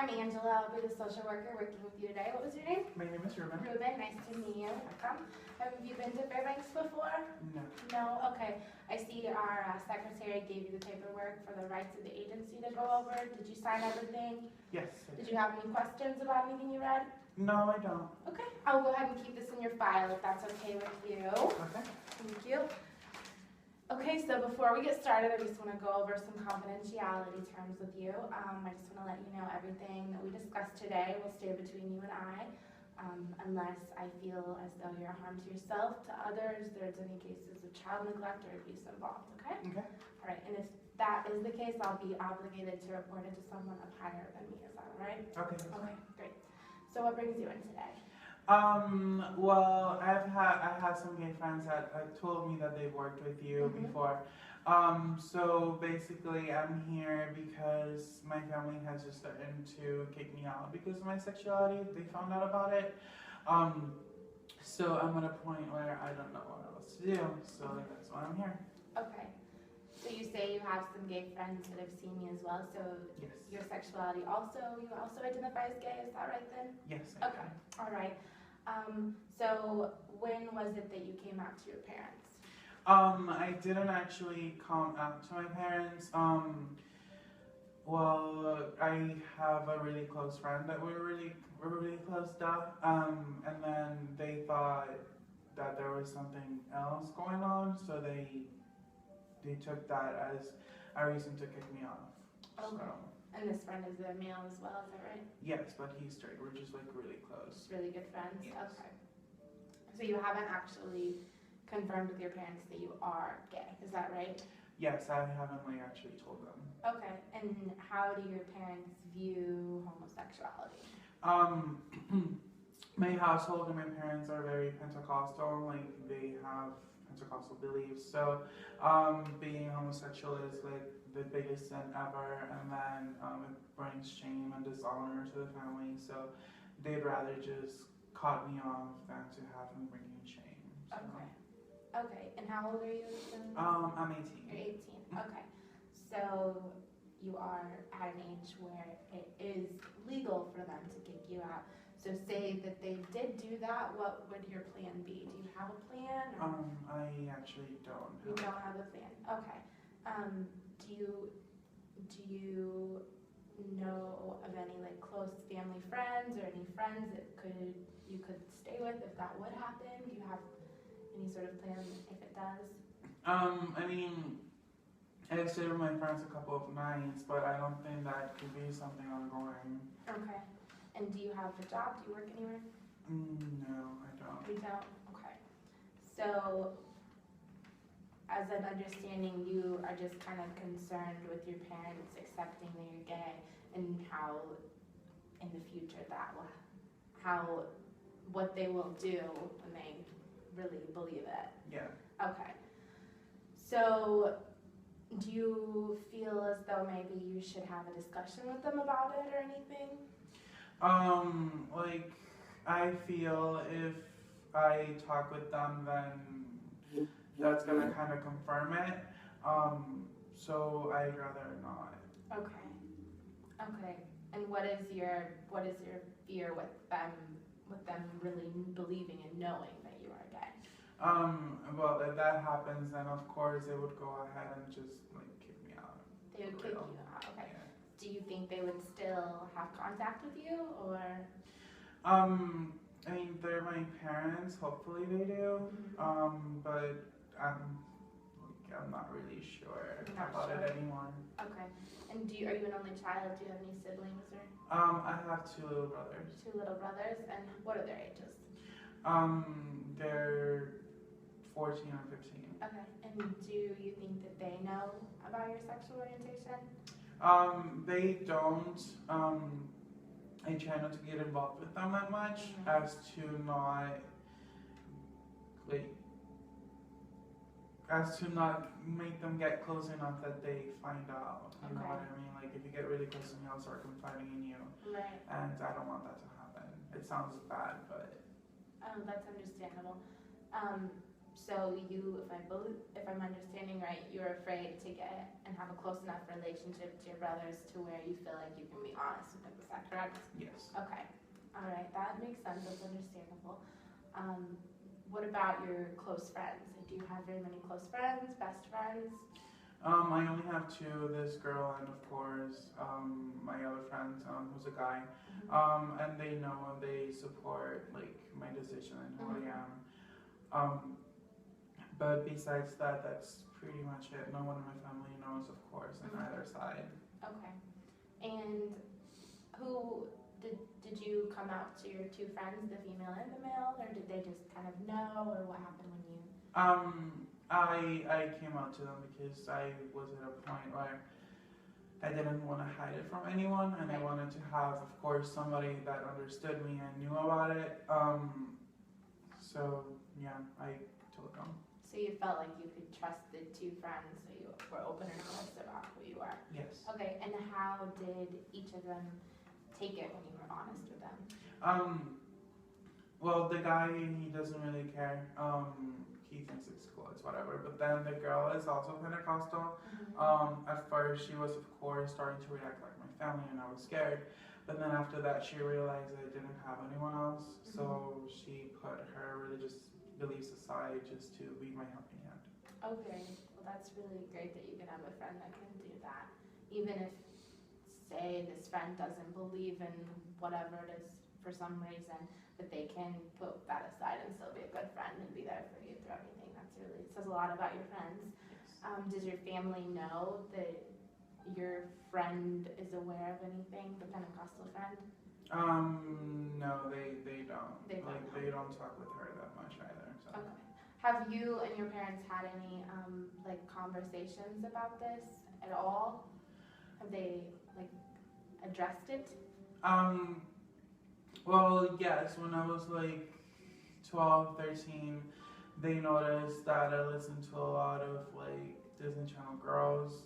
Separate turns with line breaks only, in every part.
I'm Angela. I'll be the social worker working with you today. What was your name?
My name is Ruben.
Ruben, nice to meet you. Welcome. Have you been to Fairbanks before?
No.
No? Okay. I see our secretary gave you the paperwork for the rights of the agency to go over. Did you sign everything?
Yes.
Did you have any questions about anything you read?
No, I don't.
Okay. I'll go ahead and keep this in your file if that's okay with you.
Okay.
Thank you. Okay, so before we get started, I just want to go over some confidentiality terms with you. I just want to let you know everything that we discussed today will stay between you and I, unless I feel as though you're a harm to yourself, to others, there's any cases of child neglect or abuse involved, okay?
Okay.
All right, and if that is the case, I'll be obligated to report it to someone up higher than me. Is that all right?
Okay.
Okay, great. So what brings you in today?
Well, I have some gay friends that told me that they've worked with you before. So basically I'm here because my family has just threatened to kick me out because of my sexuality. They found out about it. So I'm at a point where I don't know what else to do. So that's why I'm here.
Okay. So you say you have some gay friends that have seen you as well. So
Yes.
your sexuality you also identify as gay, is that right then?
Yes.
Okay, all right. So when was it that you came out to your parents?
I didn't actually come out to my parents. Well, I have a really close friend that we're really close to. And then they thought that there was something else going on, so they took that as a reason to kick me off.
Okay.
So,
And this friend is a male as well, is that right?
yes, but he's straight. We're just like really close.
Just really good friends?
Yes.
Okay. So you haven't actually confirmed with your parents that you are gay, is that right?
Yes, I haven't like actually told them.
Okay, and how do your parents view homosexuality?
My household and my parents are very Pentecostal, like they have Pentecostal beliefs. So, being homosexual is like the biggest sin ever, and then it brings shame and dishonor to the family. So, they'd rather just cut me off than to have me bring in shame. So.
Okay. Okay, and how old are you?
I'm 18.
You're 18. Okay, so you are at an age where it is legal for them to kick you out. So say that they did do that, what would your plan be? Do you have a plan? Or?
I actually don't.
You don't have a plan. Okay. Do you know of any like close family friends or any friends that you could stay with if that would happen? Do you have any sort of plan if it does?
I mean, I stayed with my friends a couple of nights, but I don't think that could be something ongoing.
Okay. And do you have a job? Do you work anywhere?
No, I don't.
You don't? Okay. So, as an understanding, you are just kind of concerned with your parents accepting that you're gay and how in the future what they will do when they really believe it.
Yeah.
Okay. So, do you feel as though maybe you should have a discussion with them about it or anything?
Like, I feel if I talk with them, then that's gonna kind of confirm it. So I'd rather not.
Okay. Okay. And what is your fear with them really believing and knowing that you are gay?
Well, if that happens, then of course they would go ahead and just like kick me out.
They would kick you out. Okay.
Yeah.
Do you think they would still have contact with you, or?
I mean, they're my parents. Hopefully they do. But I'm not really sure about it anymore.
Okay. And are you an only child? Do you have any siblings or?
I have two little brothers.
Two little brothers, and what are their ages?
They're 14 and 15.
Okay. And do you think that they know about your sexual orientation?
They don't. I try not to get involved with them that much, as to not make them get close enough that they find out. You know what I mean? Like if you get really close to me, I'll start confiding in you.
Right.
And I don't want that to happen. It sounds bad, but.
That's understandable. So if I'm understanding right, you're afraid to get and have a close enough relationship to your brothers to where you feel like you can be honest with them. Is that correct?
Yes.
Okay. All right, that makes sense. That's understandable. What about your close friends? Do you have very many close friends, best friends?
I only have two, this girl and of course my other friend who's a guy. And they know and they support like my decision and who I am. But besides that, that's pretty much it. No one in my family knows, of course, on either side.
Okay. And who did you come out to your two friends, the female and the male, or did they just kind of know, or what happened when you?
I came out to them because I was at a point where I didn't want to hide it from anyone, and I wanted to have, of course, somebody that understood me and knew about it. So yeah, I told them.
So you felt like you could trust the two friends, so you were open and honest about who you are.
Yes.
Okay, and how did each of them take it when you were honest with them?
Well, the guy, he doesn't really care. He thinks it's cool, it's whatever. But then the girl is also Pentecostal. At first, she was, of course, starting to react like my family, and I was scared. But then after that, she realized I didn't have anyone else. So she put her religious beliefs aside just to be my helping hand.
Okay, well that's really great that you can have a friend that can do that. Even if, say, this friend doesn't believe in whatever it is for some reason, but they can put that aside and still be a good friend and be there for you through everything. That's really, it says a lot about your friends.
Yes.
Does your family know that your friend is aware of anything, the Pentecostal friend?
No, they don't. They don't talk with her that much either. So.
Okay. Have you and your parents had any like conversations about this at all? Have they like addressed it?
Well, yes, when I was like 12, 13, they noticed that I listened to a lot of like Disney Channel girls.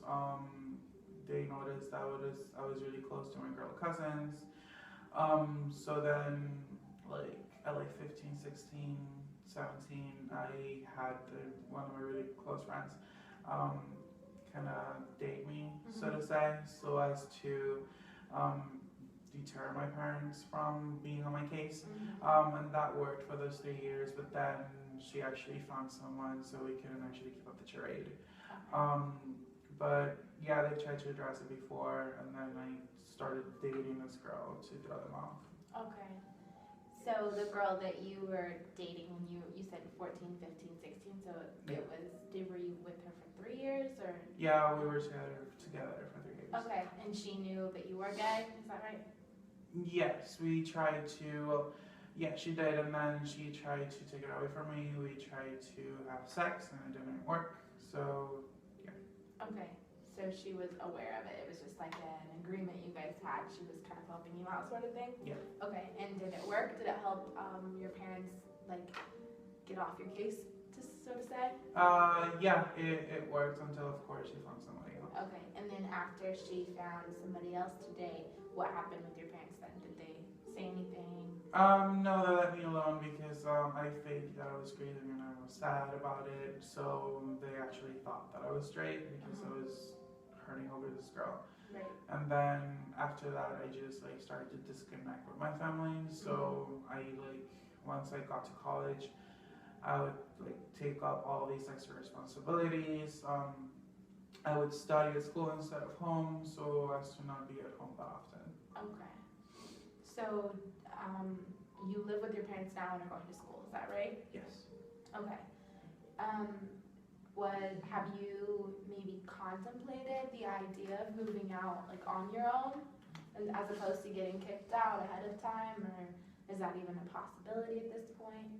They noticed that I was really close to my girl cousins. So then like at like 15, 16, 17, I had one of my really close friends kind of date me, so to say, so as to deter my parents from being on my case. And that worked for those 3 years, but then she actually found someone, so we couldn't actually keep up the charade. But yeah, they tried to address it before, and then I started dating this girl to throw them off.
Okay. So the girl that you were dating when you said 14, 15, 16, so it was, were you with her for 3 years or?
Yeah, we were together for 3 years.
Okay, and she knew that you were gay, is that right?
Yes, we tried to, well, yeah, she did, and then she tried to take it away from me. We tried to have sex, and it didn't work, so, yeah.
Okay, so she was aware of it. It was just like an agreement you guys had. She was kind of helping you out sort of thing?
Yeah.
Okay, and did it work? Did it help your parents, like, get off your case, so to say?
Yeah, it worked until, of course, she found somebody else.
Okay, and then after she found somebody else to date, what happened with your parents then? Did they say anything?
No, they let me alone because I faked that I was grieving and I was sad about it. So they actually thought that I was straight because I was hurting over this girl.
Right.
And then after that, I just like started to disconnect with my family. So I like once I got to college, I would like take up all these extra responsibilities. I would study at school instead of home, so as to not be at home that often.
Okay. So, you live with your parents now and are going to school, is that right?
Yes.
Okay. Have you maybe contemplated the idea of moving out like on your own, and as opposed to getting kicked out ahead of time, or is that even a possibility at this point?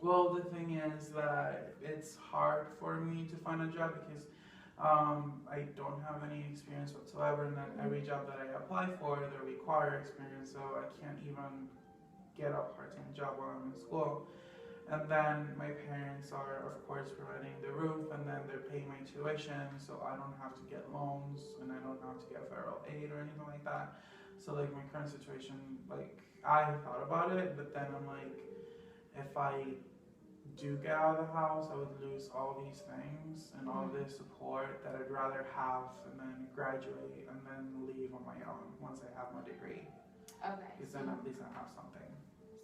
Well, the thing is that it's hard for me to find a job because I don't have any experience whatsoever, and then every job that I apply for, they require experience, so I can't even get a part-time job while I'm in school. And then my parents are, of course, providing the roof, and then they're paying my tuition, so I don't have to get loans, and I don't have to get federal aid or anything like that. So, like, my current situation, like, I thought about it, but then I'm like, if I do get out of the house, I would lose all these things and all this support that I'd rather have and then graduate and then leave on my own. once I have my degree.
Okay.
Because then at least I have something.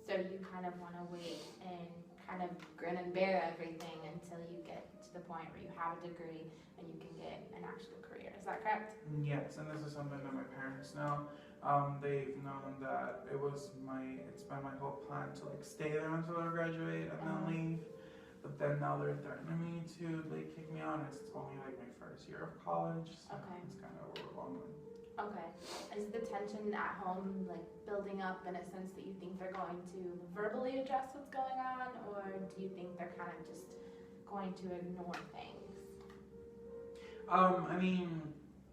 So you kind of want to wait and kind of grin and bear everything until you get to the point where you have a degree and you can get an actual career. Is that correct?
Yes, and this is something that my parents know. They've known that it's been my whole plan to like stay there until I graduate and then leave. But then now they're threatening me to like kick me out. It's only like my first year of college, so it's kind of what we're going with.
Okay. Is the tension at home like building up in a sense that you think they're going to verbally address what's going on, or do you think they're kind of just going to ignore things?
I mean,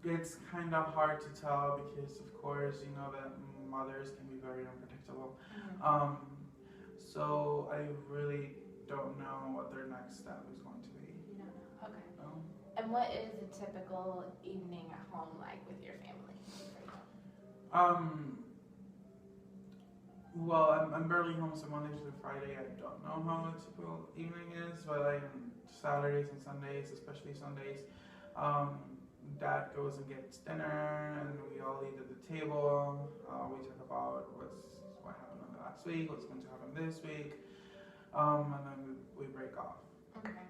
it's kind of hard to tell because, of course, you know that mothers can be very unpredictable. So I really don't know what their next step is going to be.
You don't know. Okay. And what is a typical evening at home like with your family?
Well, I'm barely home, so Monday through Friday. I don't know how a typical evening is, but like Saturdays and Sundays, especially Sundays, Dad goes and gets dinner, and we all eat at the table. We talk about what happened in the last week, what's going to happen this week, and then we break off.
Okay.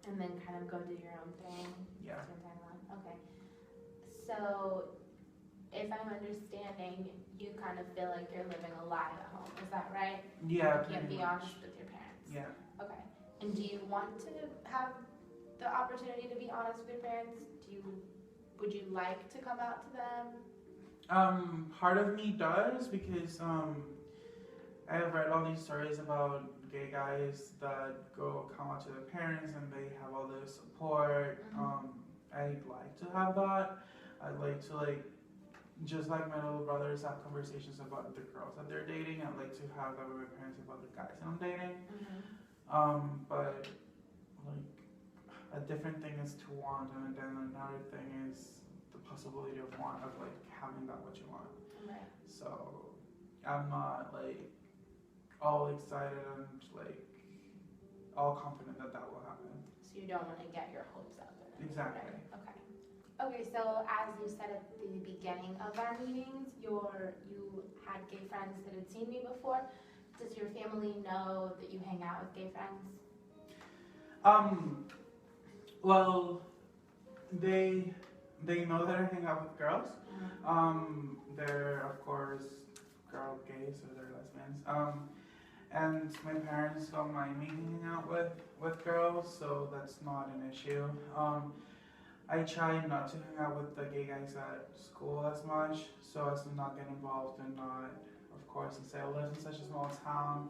And then kind of go do your own thing.
Yeah.
Okay. So, if I'm understanding, you kind of feel like you're living a lie at home. Is that right?
Yeah.
You can't be honest with your parents.
Yeah.
Okay. And do you want to have the opportunity to be honest with your parents? Would you like to come out to them?
Part of me does because I have read all these stories about gay guys that come out to their parents and they have all this support. I'd like to have that. I'd like to just like my little brothers have conversations about the girls that they're dating. I'd like to have that with my parents about the guys that I'm dating. But a different thing is to want, and then another thing is the possibility of having that what you want.
Right.
So I'm not all excited and all confident that will happen.
So you don't want to get your hopes up in it.
Exactly.
Right? Okay. Okay, so as you said at the beginning of our meetings, you had gay friends that had seen me before. Does your family know that you hang out with gay friends?
Well, they know that I hang out with girls. They're of course girl gays, so they're lesbians. And my parents don't mind me hanging out with girls, so that's not an issue. I try not to hang out with the gay guys at school as much, so as to not get involved and not, of course, since I live in such a small town,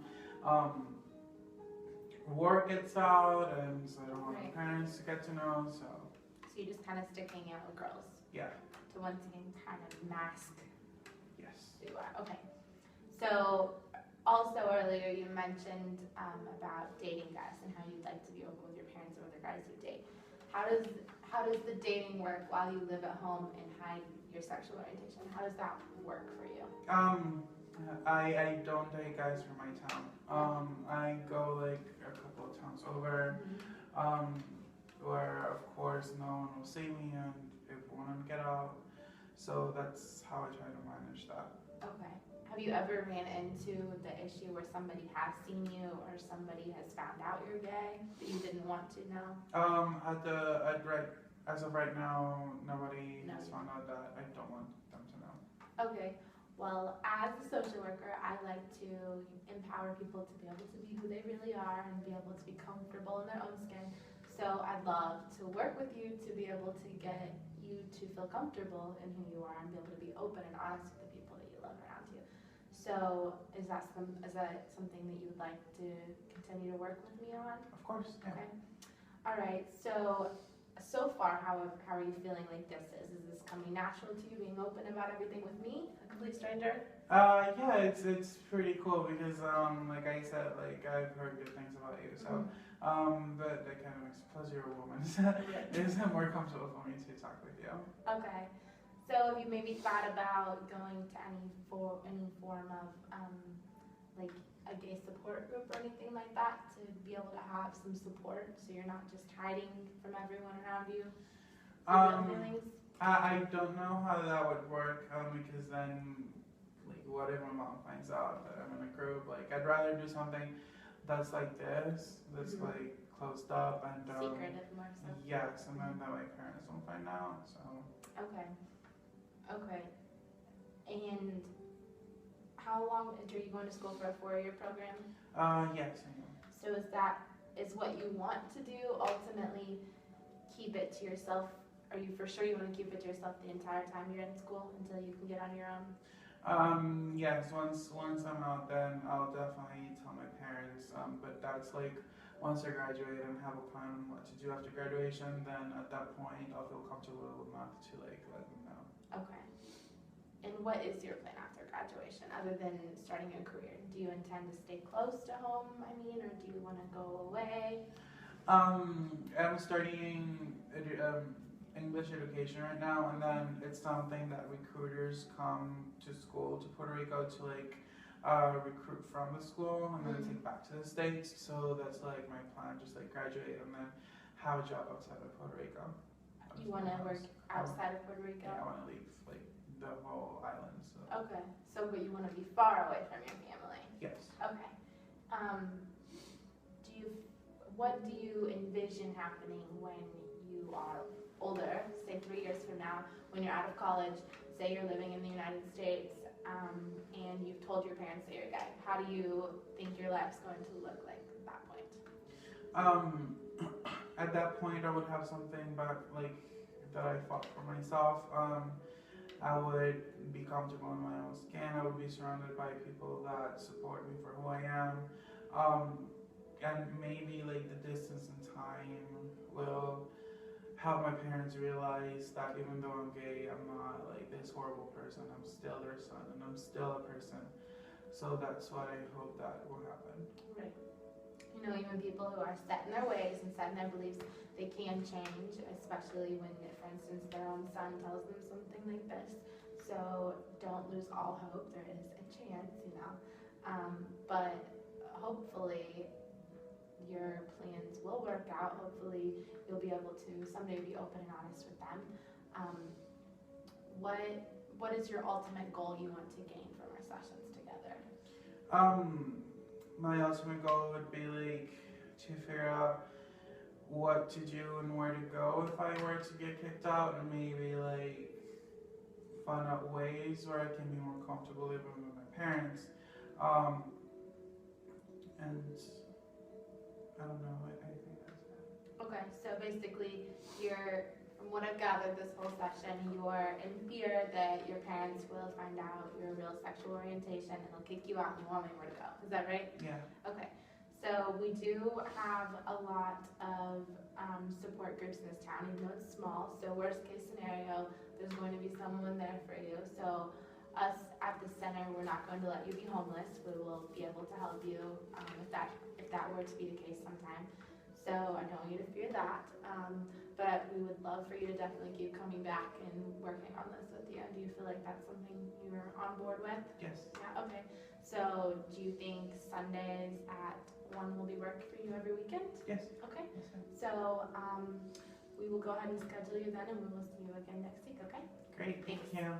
word gets out, and so I don't want my parents to get to know, so.
So you just kind of stick hanging out with girls?
Yeah.
To once again kind of mask.
Yes.
Who you are. Okay. So also earlier you mentioned about dating guys and how you'd like to be open with your parents or the guys you date. How does the dating work while you live at home and hide your sexual orientation? How does that work for you?
I don't date guys from my town. I go a couple of towns over, where of course no one will see me and if I want to get out. So that's how I try to manage that.
Okay. Have you ever ran into the issue where somebody has seen you or somebody has found out you're gay that you didn't want to know?
As of right now, nobody has found out that I don't want them to know.
Okay. Well, as a social worker, I like to empower people to be able to be who they really are and be able to be comfortable in their own skin. So I'd love to work with you to be able to get you to feel comfortable in who you are and be able to be open and honest with the people that you love around you. So is that something that you would like to continue to work with me on?
Of course. Yeah.
Okay. All right. So far, how are you feeling like this is? Is this coming natural to you, being open about everything with me, a complete stranger?
Yeah, it's pretty cool because like I said, I've heard good things about you, so that kind of makes, plus you're a woman, so it's more comfortable for me to talk with you.
Okay. So have you maybe thought about going to any form of like a gay support group or anything like that to be able to have some support so you're not just hiding from everyone around you? Feelings?
I don't know how that would work, because then, like, what if my mom finds out that I'm in a group? Like, I'd rather do something that's like this, that's
Mhm.
like closed up and
Secretive more so.
yes, and then that my parents don't find out. So
Okay. Okay. And how long are you going to school for a 4-year program?
yes, I know.
So is what you want to do ultimately keep it to yourself? Are you for sure you want to keep it to yourself the entire time you're in school until you can get on your own?
Yes, once I'm out, then I'll definitely tell my parents. But that's like once I graduate and have a plan on what to do after graduation, then at that point I'll feel comfortable enough to like let them know.
Okay. And what is your plan after graduation other than starting a career? Do you intend to stay close to home, or do you want to go away?
I'm studying English education right now, and then it's something that recruiters come to school to Puerto Rico to like recruit from the school and then take back to the States. So that's like my plan, just like graduate and then have a job outside of Puerto Rico.
You want to work outside of Puerto Rico?
Yeah, I want to leave like the whole island. So.
Okay. So, but you want to be far away from your family?
Yes.
Okay. What do you envision happening when you are older, say 3 years from now, when you're out of college, say you're living in the United States, and you've told your parents that you're gay? How do you think your life's going to look like at that point?
At that point, I would have something but like that I fought for myself. I would be comfortable in my own skin. I would be surrounded by people that support me for who I am. And maybe like the distance and time will help my parents realize that even though I'm gay, I'm not like this horrible person. I'm still their son and I'm still a person. So that's what I hope that will happen.
Right. Even people who are set in their ways and set in their beliefs, they can change, especially when, for instance, their own son tells them something like this. So don't lose all hope. There is a chance, but hopefully your plans will work out. Hopefully you'll be able to someday be open and honest with them. What is your ultimate goal you want to gain from our sessions together?
My ultimate goal would be like to figure out what to do and where to go if I were to get kicked out, and maybe like find out ways where I can be more comfortable living with my parents. And I don't know, I think that's it.
Okay, so basically from what I've gathered this whole session, you are in fear that your parents will find out your real sexual orientation and they'll kick you out and you won't know where to go. Is that right?
Yeah.
Okay, so we do have a lot of support groups in this town, even though it's small. So worst case scenario, there's going to be someone there for you. So us at the center, we're not going to let you be homeless. We will be able to help you if that were to be the case sometime. So I don't want you to fear that, but we would love for you to definitely keep coming back and working on this with you. Do you feel like that's something you're on board with?
Yes.
Yeah, okay. So do you think Sundays at 1 will be work for you every weekend?
Yes.
Okay.
Yes, ma'am.
So we will go ahead and schedule you then, and we will see you again next week, okay?
Great, thank you.